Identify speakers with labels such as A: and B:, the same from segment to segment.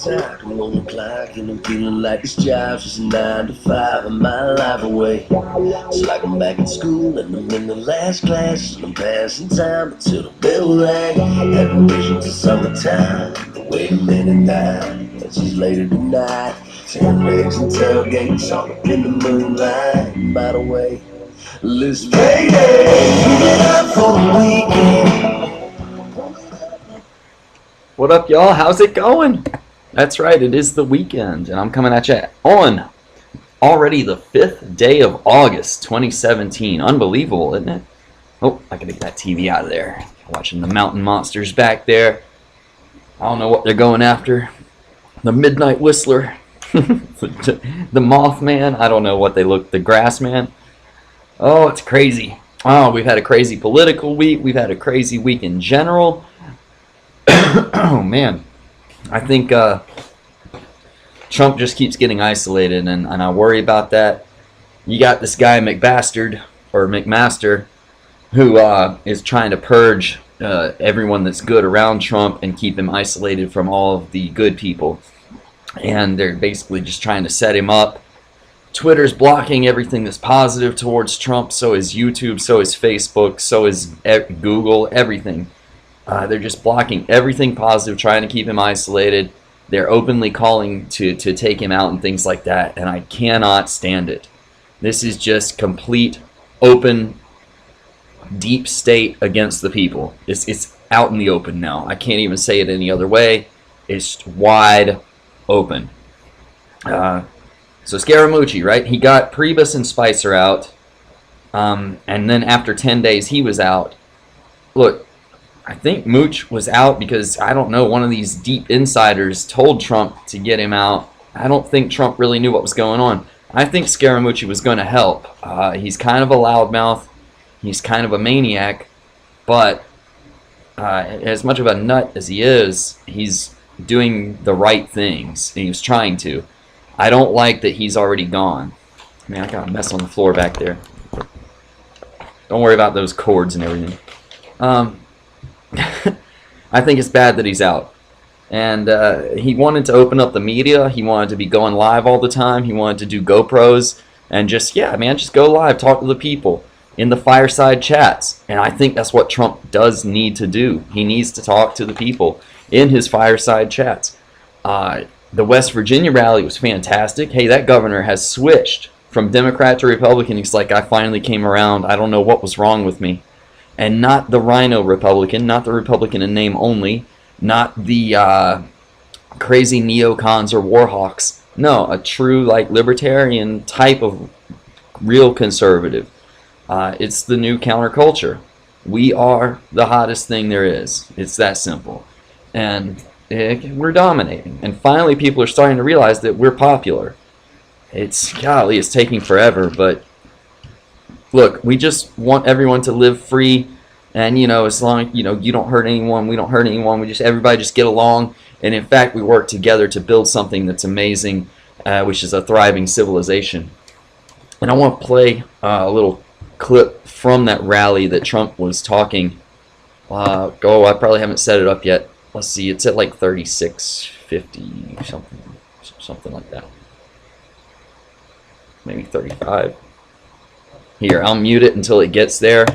A: tick-tock, I'm on the clock, and I'm feeling like this job's just 9 to 5 and my life away. It's like I'm back in school and I'm in the last class, and I'm passing time until the bell rang. Having visions of summertime, but wait a minute now, it's just later tonight. 10 legs and tailgates all up in the moonlight. By the way, let's payday, put it up for the weekend.
B: What up, y'all? How's it going? That's right, it is the weekend, and I'm coming at you on already the 5th day of August, 2017. Unbelievable, isn't it? Oh, I gotta get that TV out of there. Watching the mountain monsters back there. I don't know what they're going after. The Midnight Whistler. The Mothman. I don't know what they look. The Grassman. Oh, it's crazy. Oh, we've had a crazy political week. We've had a crazy week in general. Oh, man. I think Trump just keeps getting isolated, and I worry about that. You got this guy, McBastard, or McMaster, who is trying to purge everyone that's good around Trump and keep him isolated from all of the good people. And they're basically just trying to set him up. Twitter's blocking everything that's positive towards Trump. So is YouTube, so is Facebook, so is Google, everything. They're just blocking everything positive, trying to keep him isolated. They're openly calling to take him out and things like that. And I cannot stand it. This is just complete, open, deep state against the people. It's out in the open now. I can't even say it any other way. It's wide open. So Scaramucci, right? He got Priebus and Spicer out. And then after 10 days, he was out. Look, I think Mooch was out because, I don't know, one of these deep insiders told Trump to get him out. I don't think Trump really knew what was going on. I think Scaramucci was going to help. He's kind of a loudmouth. He's kind of a maniac. But as much of a nut as he is, he's doing the right things. And he was trying to. I don't like that he's already gone. Man, I got a mess on the floor back there. Don't worry about those cords and everything. I think it's bad that he's out. And he wanted to open up the media. He wanted to be going live all the time. He wanted to do GoPros and just, yeah, man, just go live, talk to the people in the fireside chats. And I think that's what Trump does need to do. He needs to talk to the people in his fireside chats. The West Virginia rally was fantastic. Hey, that governor has switched from Democrat to Republican. He's like, I finally came around. I don't know what was wrong with me. And not the Rhino Republican, not the Republican in name only, not the crazy neocons or warhawks. No, a true like libertarian type of real conservative. It's the new counterculture. We are the hottest thing there is. It's that simple. And we're dominating. And finally people are starting to realize that we're popular. Golly, it's taking forever, but look, we just want everyone to live free, and as long as you don't hurt anyone, we don't hurt anyone. Everybody just get along, and in fact, we work together to build something that's amazing, which is a thriving civilization. And I want to play a little clip from that rally that Trump was talking. I probably haven't set it up yet. Let's see, it's at like 36:50 something like that. Maybe 35. Here, I'll mute it until it gets there,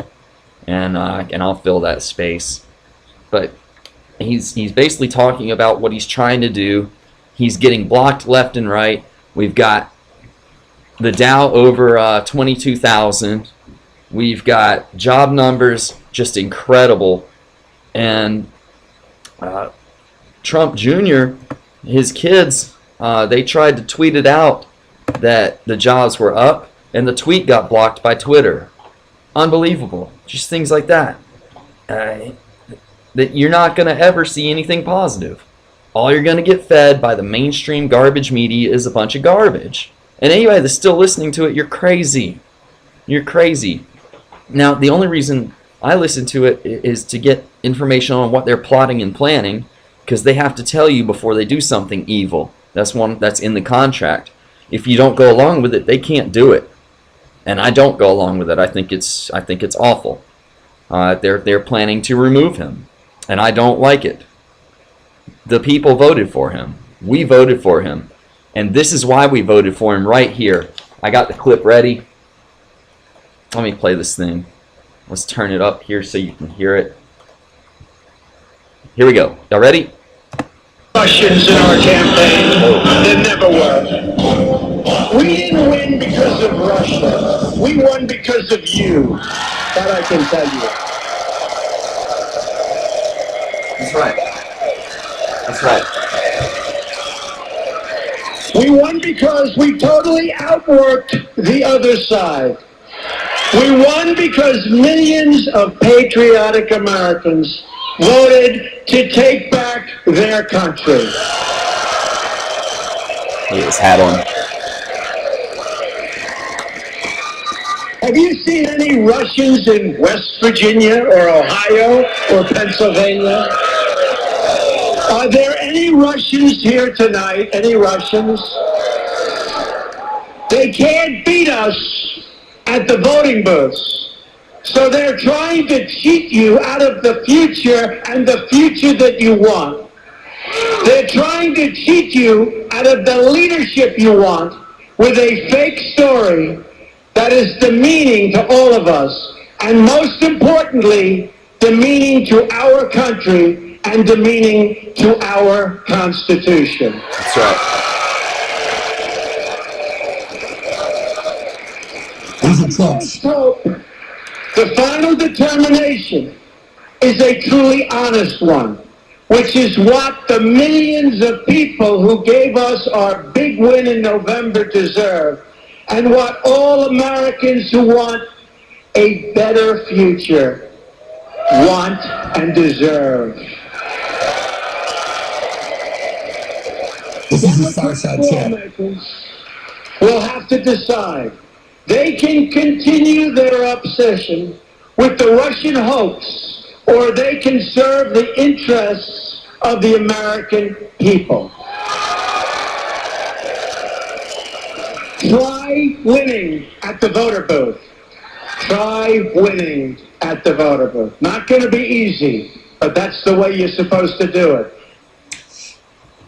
B: and I'll fill that space. But he's basically talking about what he's trying to do. He's getting blocked left and right. We've got the Dow over 22,000. We've got job numbers just incredible, and Trump Jr., his kids, they tried to tweet it out that the jobs were up, and the tweet got blocked by Twitter. Unbelievable. Just things like that. That you're not going to ever see anything positive. All you're going to get fed by the mainstream garbage media is a bunch of garbage. And anybody that's still listening to it, you're crazy. You're crazy. Now, the only reason I listen to it is to get information on what they're plotting and planning, because they have to tell you before they do something evil. That's in the contract. If you don't go along with it, they can't do it. And I don't go along with it. I think it's awful. They're planning to remove him, and I don't like it. The people voted for him. We voted for him. And this is why we voted for him right here. I got the clip ready. Let me play this thing. Let's turn it up here so you can hear it. Here we go. Y'all ready?
C: Russians in our campaign. There never were. We didn't win because of Russia. We won because of you. That I can tell you.
B: That's right. That's right.
C: We won because we totally outworked the other side. We won because millions of patriotic Americans voted to take back their country.
B: He had his hat on.
C: Have you seen any Russians in West Virginia or Ohio or Pennsylvania? Are there any Russians here tonight? Any Russians? They can't beat us at the voting booths. So they're trying to cheat you out of the future and the future that you want. They're trying to cheat you out of the leadership you want with a fake story that is demeaning to all of us, and most importantly, demeaning to our country and demeaning to our Constitution.
B: That's right.
C: Let's hope the final determination is a truly honest one, which is what the millions of people who gave us our big win in November deserve, and what all Americans who want a better future want and deserve.
D: This is a fireside chat.
C: Lawmakers will have to decide. They can continue their obsession with the Russian hoax, or they can serve the interests of the American people. Try winning at the voter booth. Try winning at the voter booth. Not going to be easy, but that's the way you're supposed to do it.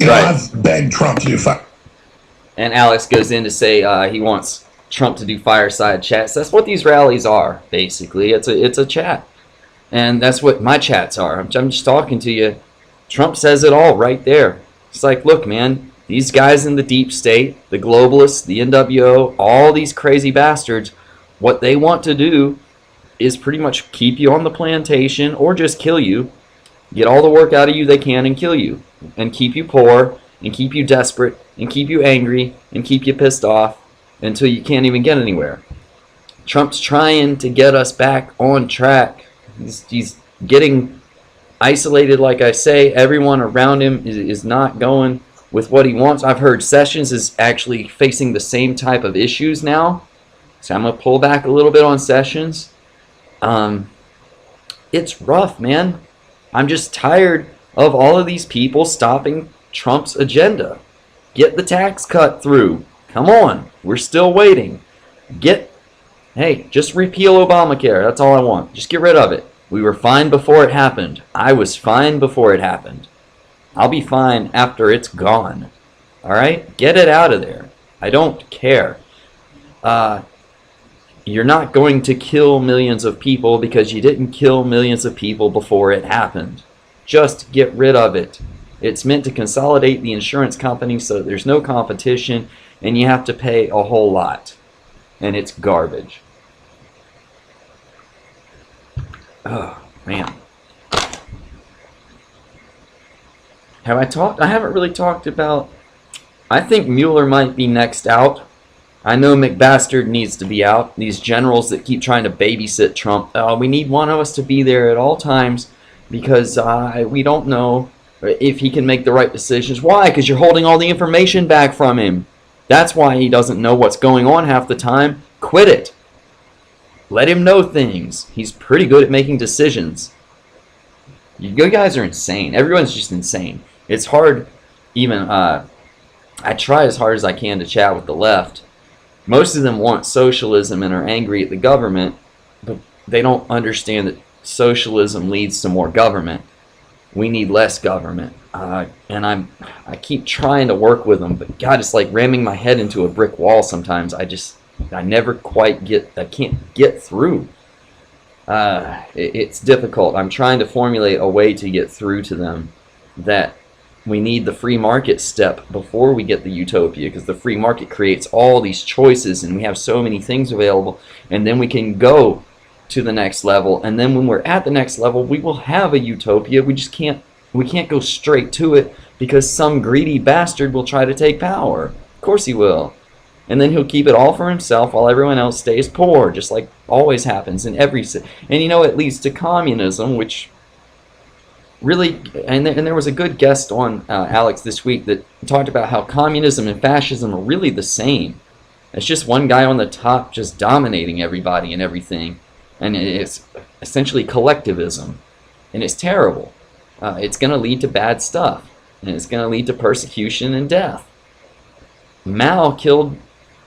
D: You know,
B: Right.
D: I've begged Trump to do
B: And Alex goes in to say he wants Trump to do fireside chats. That's what these rallies are, basically. It's a chat. And that's what my chats are. I'm just talking to you. Trump says it all right there. It's like, look, man, these guys in the deep state, the globalists, the NWO, all these crazy bastards, what they want to do is pretty much keep you on the plantation or just kill you, get all the work out of you they can and kill you, and keep you poor, and keep you desperate, and keep you angry, and keep you pissed off until you can't even get anywhere. Trump's trying to get us back on track. He's getting isolated, like I say. Everyone around him is not going with what he wants. I've heard Sessions is actually facing the same type of issues now. So I'm going to pull back a little bit on Sessions. It's rough, man. I'm just tired of all of these people stopping Trump's agenda. Get the tax cut through. Come on. We're still waiting. Hey, just repeal Obamacare. That's all I want. Just get rid of it. We were fine before it happened. I was fine before it happened. I'll be fine after it's gone. Alright? Get it out of there. I don't care. You're not going to kill millions of people because you didn't kill millions of people before it happened. Just get rid of it. It's meant to consolidate the insurance company so that there's no competition and you have to pay a whole lot. And it's garbage. Oh, man. Have I talked? I haven't really talked about... I think Mueller might be next out. I know McBastard needs to be out. These generals that keep trying to babysit Trump. We need one of us to be there at all times because we don't know if he can make the right decisions. Why? Because you're holding all the information back from him. That's why he doesn't know what's going on half the time. Quit it. Let him know things. He's pretty good at making decisions. You guys are insane. Everyone's just insane. It's hard even... I try as hard as I can to chat with the left. Most of them want socialism and are angry at the government, but they don't understand that socialism leads to more government. we need less government. And I keep trying to work with them, but God, it's like ramming my head into a brick wall sometimes. I never quite I can't get through. It's difficult. I'm trying to formulate a way to get through to them that we need the free market step before we get the utopia, because the free market creates all these choices and we have so many things available, and then we can go to the next level, and then when we're at the next level we will have a utopia. We can't go straight to it because some greedy bastard will try to take power. Of course he will. And then he'll keep it all for himself while everyone else stays poor, just like always happens in every city. And you know, it leads to communism, which really, and there was a good guest on Alex this week that talked about how communism and fascism are really the same. It's just one guy on the top just dominating everybody and everything. And it's essentially collectivism. And it's terrible. It's going to lead to bad stuff. And it's going to lead to persecution and death. Mao killed,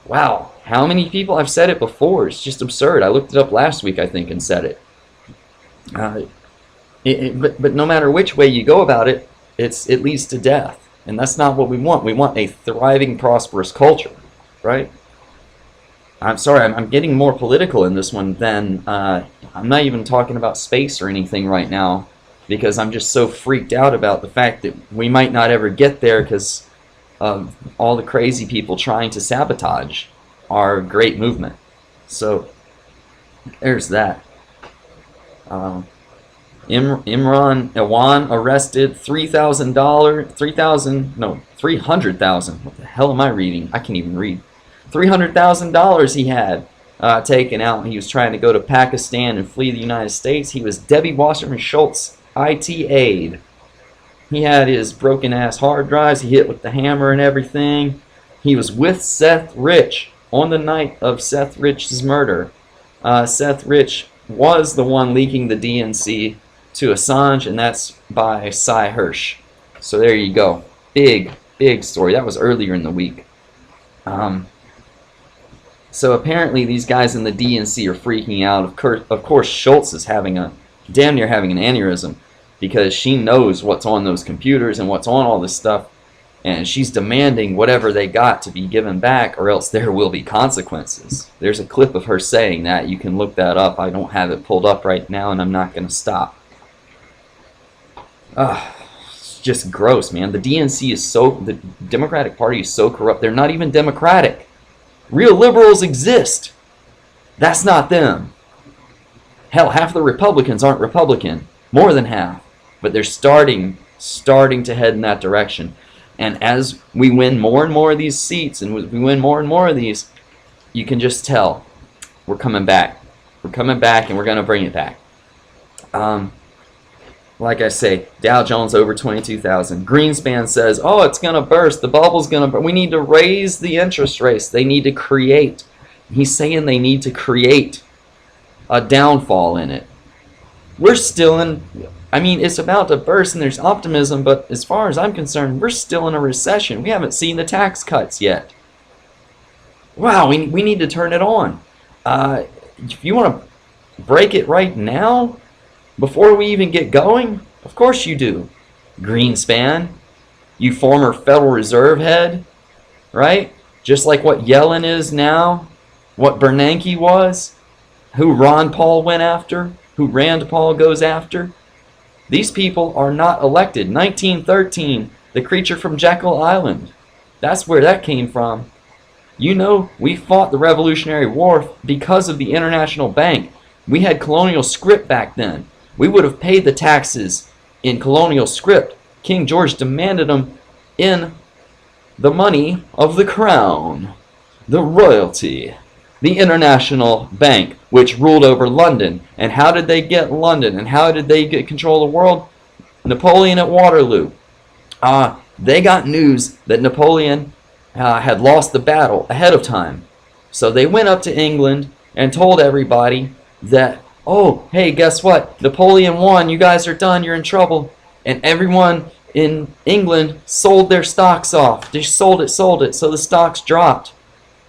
B: wow, how many people? I've said it before. It's just absurd. I looked it up last week, I think, and said it. But no matter which way you go about it, it leads to death. And that's not what we want. We want a thriving, prosperous culture, right? I'm sorry, I'm getting more political in this one than, I'm not even talking about space or anything right now, because I'm just so freaked out about the fact that we might not ever get there because of all the crazy people trying to sabotage our great movement. So there's that. Imran Awan arrested $300,000. What the hell am I reading? I can't even read. $300,000 he had taken out. He was trying to go to Pakistan and flee the United States. He was Debbie Wasserman Schultz's IT aide. He had his broken ass hard drives. He hit with the hammer and everything. He was with Seth Rich on the night of Seth Rich's murder. Seth Rich was the one leaking the DNC to Assange, and that's by Cy Hirsch. So there you go. Big story. That was earlier in the week. So apparently these guys in the DNC are freaking out. Of course, Schultz is damn near having an aneurysm, because she knows what's on those computers and what's on all this stuff, and she's demanding whatever they got to be given back, or else there will be consequences. There's a clip of her saying that. You can look that up. I don't have it pulled up right now, and I'm not going to stop. It's just gross, man. The DNC the Democratic Party is so corrupt. They're not even democratic. Real liberals exist. That's not them. Hell, half the Republicans aren't Republican. More than half. But they're starting to head in that direction. And as we win more and more of these seats, and we win more and more of these, you can just tell we're coming back. We're coming back, and we're going to bring it back. Like I say, Dow Jones over 22,000. Greenspan says, oh, it's going to burst. The bubble's going to burst. We need to raise the interest rates. They need to create. He's saying they need to create a downfall in it. We're still in, it's about to burst and there's optimism, but as far as I'm concerned, we're still in a recession. We haven't seen the tax cuts yet. Wow, we need to turn it on. If you want to break it right now, before we even get going, of course you do. Greenspan, you former Federal Reserve head, right? Just like what Yellen is now, what Bernanke was, who Ron Paul went after, who Rand Paul goes after. These people are not elected. 1913, the creature from Jekyll Island. That's where that came from. You know, we fought the Revolutionary War because of the International Bank. We had colonial script back then. We would have paid the taxes in colonial script. King George demanded them in the money of the crown, the royalty, the International Bank, which ruled over London. And how did they get London? And how did they get control of the world? Napoleon at Waterloo. They got news that Napoleon had lost the battle ahead of time. So they went up to England and told everybody that, oh, hey, guess what? Napoleon won. You guys are done. You're in trouble. And everyone in England sold their stocks off. They sold it. So the stocks dropped.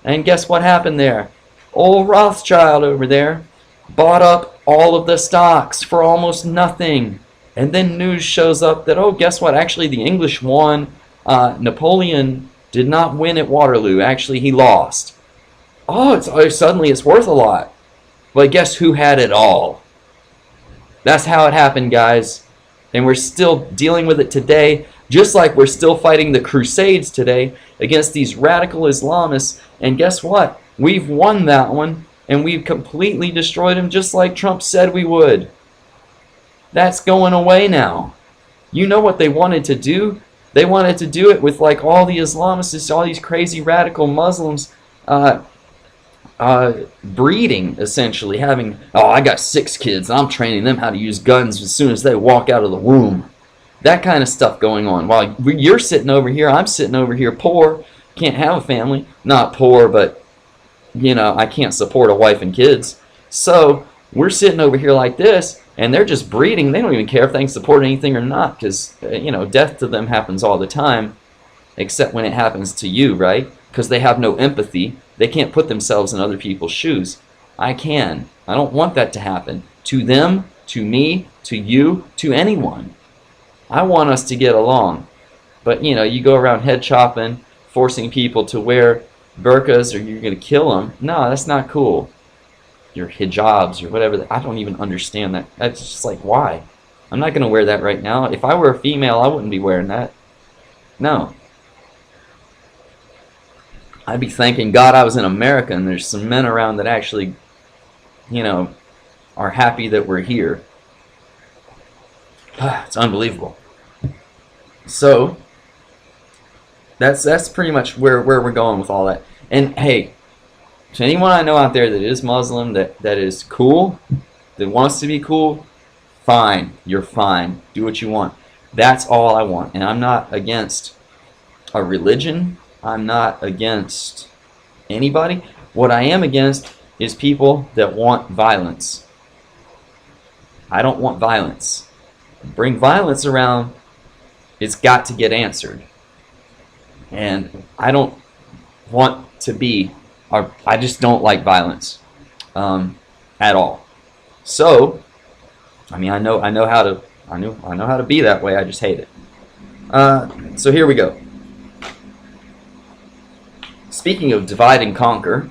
B: And guess what happened there? Old Rothschild over there bought up all of the stocks for almost nothing. And then news shows up that, oh, guess what? Actually, the English won. Napoleon did not win at Waterloo. Actually, he lost. Oh, suddenly it's worth a lot. But guess who had it all? That's how it happened, guys. And we're still dealing with it today, just like we're still fighting the Crusades today against these radical Islamists. And guess what? We've won that one, and we've completely destroyed them just like Trump said we would. That's going away now. You know what they wanted to do? They wanted to do it with like all the Islamists, all these crazy radical Muslims breeding, essentially, having, oh, I got 6 kids, I'm training them how to use guns as soon as they walk out of the womb. That kind of stuff going on. While you're sitting over here, I'm sitting over here poor, can't have a family. Not poor, but, you know, I can't support a wife and kids. So we're sitting over here like this, and they're just breeding. They don't even care if they can support anything or not, because, you know, death to them happens all the time, except when it happens to you, right? Because they have no empathy. They can't put themselves in other people's shoes. I can. I don't want that to happen. To them, to me, to you, to anyone. I want us to get along. But, you know, you go around head chopping, forcing people to wear burqas or you're going to kill them. No, that's not cool. Your hijabs or whatever. I don't even understand that. That's just like, why? I'm not going to wear that right now. If I were a female, I wouldn't be wearing that. No. I'd be thanking God I was in America and there's some men around that actually, you know, are happy that we're here. It's unbelievable. So, that's pretty much where we're going with all that. And hey, to anyone I know out there that is Muslim, that is cool, that wants to be cool, fine. You're fine. Do what you want. That's all I want. And I'm not against a religion. I'm not against anybody. What I am against is people that want violence. I don't want violence. Bring violence around, it's got to get answered. And I don't want to be, or I just don't like violence at all. So, I mean, I know how to be that way. I just hate it. So here we go. Speaking of divide and conquer,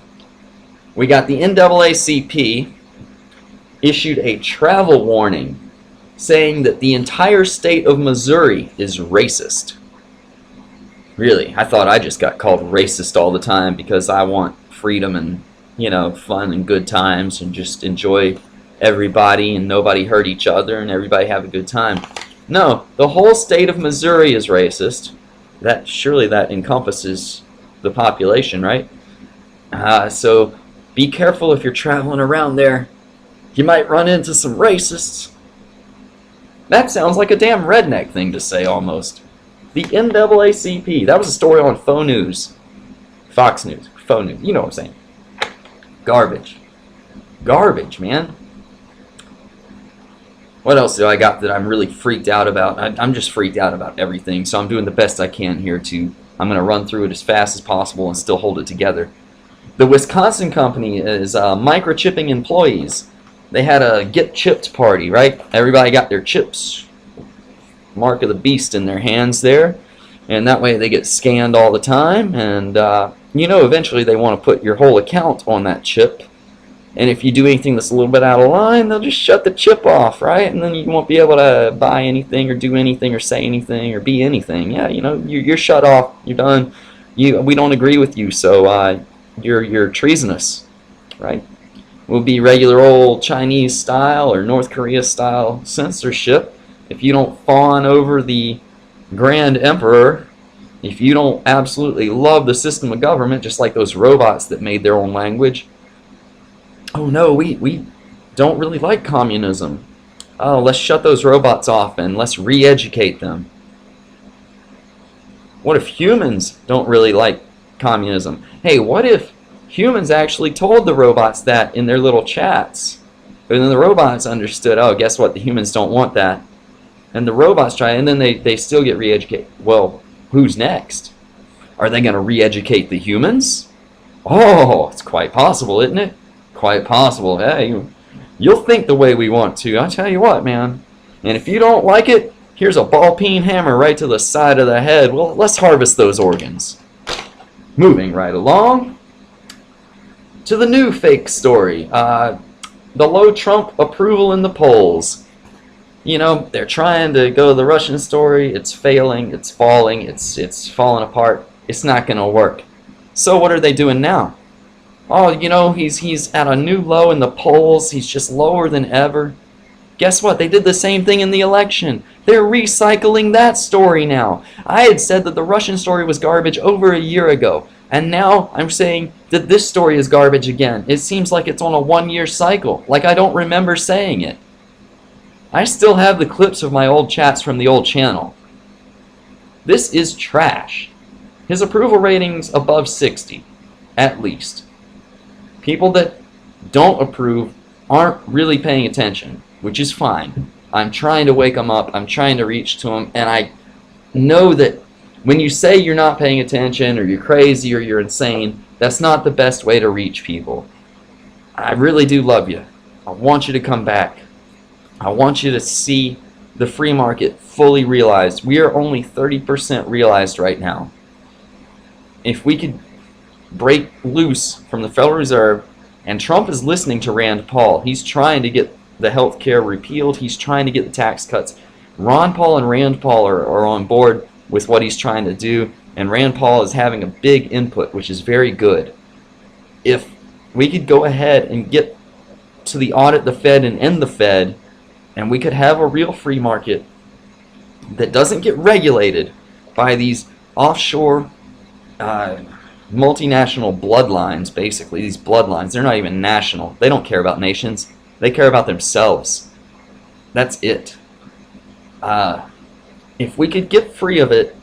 B: we got the NAACP issued a travel warning saying that the entire state of Missouri is racist. Really, I thought I just got called racist all the time because I want freedom and, you know, fun and good times and just enjoy everybody and nobody hurt each other and everybody have a good time. No, the whole state of Missouri is racist. Surely that encompasses the population, right? So be careful if you're traveling around there. You might run into some racists. That sounds like a damn redneck thing to say almost. The NAACP. That was a story on Faux News. Fox News. Faux News. You know what I'm saying. Garbage. Garbage, man. What else do I got that I'm really freaked out about? I'm just freaked out about everything, so I'm doing the best I can here to... I'm going to run through it as fast as possible and still hold it together. The Wisconsin company is microchipping employees. They had a Get Chipped party, right? Everybody got their chips, mark of the beast in their hands there. And that way they get scanned all the time. And, you know, eventually they want to put your whole account on that chip. And if you do anything that's a little bit out of line, they'll just shut the chip off, right? And then you won't be able to buy anything or do anything or say anything or be anything. Yeah, you know, you're shut off. You're done. We don't agree with you, so you're treasonous, right? Will be regular old Chinese style or North Korea style censorship. If you don't fawn over the Grand Emperor, if you don't absolutely love the system of government, just like those robots that made their own language, oh no, we don't really like communism. Oh, let's shut those robots off and let's re-educate them. What if humans don't really like communism? Hey, what if humans actually told the robots that in their little chats? And then the robots understood, oh, guess what? The humans don't want that. And the robots try, and then they still get re-educated. Well, who's next? Are they going to re-educate the humans? Oh, it's quite possible, isn't it? Quite possible. Hey, you'll think the way we want to. I tell you what, man. And if you don't like it, here's a ball-peen hammer right to the side of the head. Well, let's harvest those organs. Moving right along to the new fake story. The low Trump approval in the polls. You know, they're trying to go the Russian story. It's failing. It's falling. It's falling apart. It's not going to work. So what are they doing now? Oh, you know, he's at a new low in the polls. He's just lower than ever. Guess what? They did the same thing in the election. They're recycling that story now. I had said that the Russian story was garbage over a year ago. And now I'm saying that this story is garbage again. It seems like it's on a one-year cycle. Like I don't remember saying it. I still have the clips of my old chats from the old channel. This is trash. His approval rating's above 60, at least. People that don't approve aren't really paying attention, which is fine. I'm trying to wake them up. I'm trying to reach to them. And I know that when you say you're not paying attention or you're crazy or you're insane, that's not the best way to reach people. I really do love you. I want you to come back. I want you to see the free market fully realized. We are only 30% realized right now. If we could break loose from the Federal Reserve, and Trump is listening to Rand Paul. He's trying to get the health care repealed. He's trying to get the tax cuts. Ron Paul and Rand Paul are on board with what he's trying to do, and Rand Paul is having a big input, which is very good. If we could go ahead and get to the audit the Fed and end the Fed, and we could have a real free market that doesn't get regulated by these offshore multinational bloodlines, basically. These bloodlines, they're not even national. They don't care about nations. They care about themselves. That's it. If we could get free of it,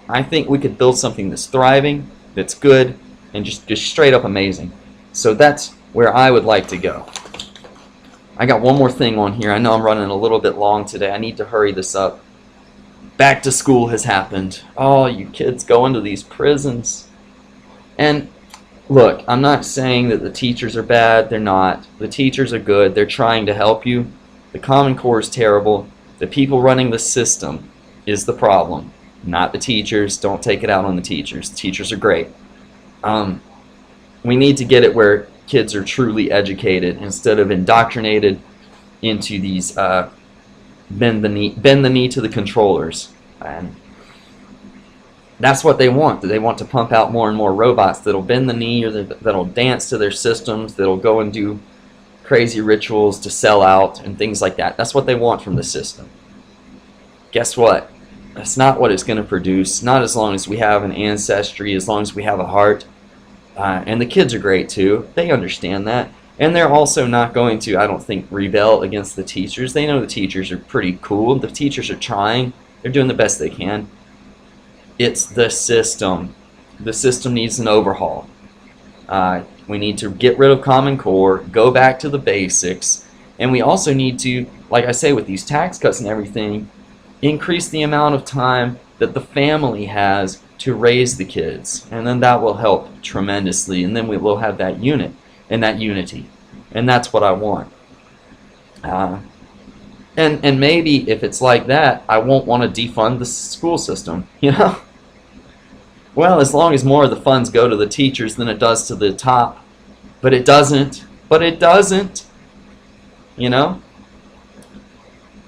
B: I think we could build something that's thriving, that's good, and just straight up amazing. So that's where I would like to go. I got one more thing on here. I know I'm running a little bit long today. I need to hurry this up. Back to school has happened. Oh, you kids go into these prisons. And look, I'm not saying that the teachers are bad. They're not. The teachers are good. They're trying to help you. The Common Core is terrible. The people running the system is the problem, not the teachers. Don't take it out on the teachers. The teachers are great. We need to get it where kids are truly educated instead of indoctrinated into these bend the knee to the controllers. And that's what they want. They want to pump out more and more robots that'll bend the knee or that'll dance to their systems, that'll go and do crazy rituals to sell out and things like that. That's what they want from the system. Guess what? That's not what it's going to produce. Not as long as we have an ancestry, as long as we have a heart. And the kids are great too. They understand that. And they're also not going to, I don't think, rebel against the teachers. They know the teachers are pretty cool. The teachers are trying. They're doing the best they can. It's the system. The system needs an overhaul. We need to get rid of Common Core, go back to the basics, and we also need to, like I say, with these tax cuts and everything, increase the amount of time that the family has to raise the kids, and then that will help tremendously, and then we will have that unit and that unity, and that's what I want. And maybe if it's like that, I won't want to defund the school system, you know? Well, as long as more of the funds go to the teachers than it does to the top. But it doesn't. But it doesn't. You know?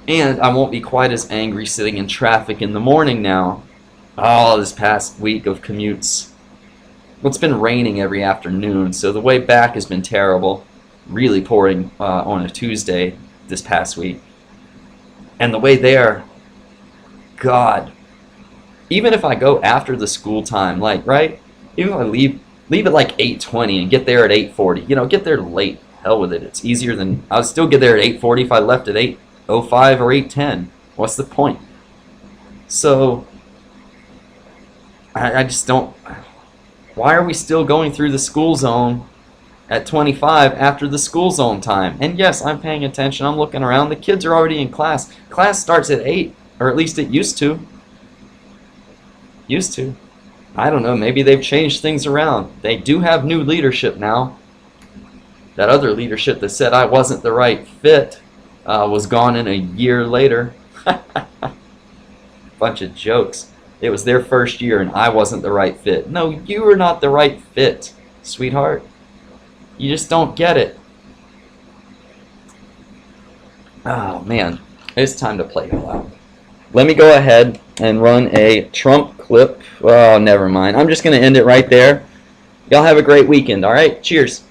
B: And I won't be quite as angry sitting in traffic in the morning now. Oh, this past week of commutes. Well, it's been raining every afternoon, so the way back has been terrible. Really pouring on a Tuesday this past week. And the way there, God. Even if I go after the school time, like, right? Even if I leave at like 8:20 and get there at 8:40, you know, get there late. Hell with it. It's easier than, I'll still get there at 8:40 if I left at 8:05 or 8:10. What's the point? So, I just don't, why are we still going through the school zone at 25 after the school zone time? And yes, I'm paying attention. I'm looking around. The kids are already in class. Class starts at 8, or at least it used to. I don't know, maybe they've changed things around. They do have new leadership now. That other leadership that said I wasn't the right fit, was gone in a year later. Bunch of jokes. It was their first year and I wasn't the right fit. No, you were not the right fit, sweetheart. You just don't get it. Oh, man. It's time to play it out. Let me go ahead and run a Trump clip. Oh, never mind. I'm just going to end it right there. Y'all have a great weekend, all right? Cheers.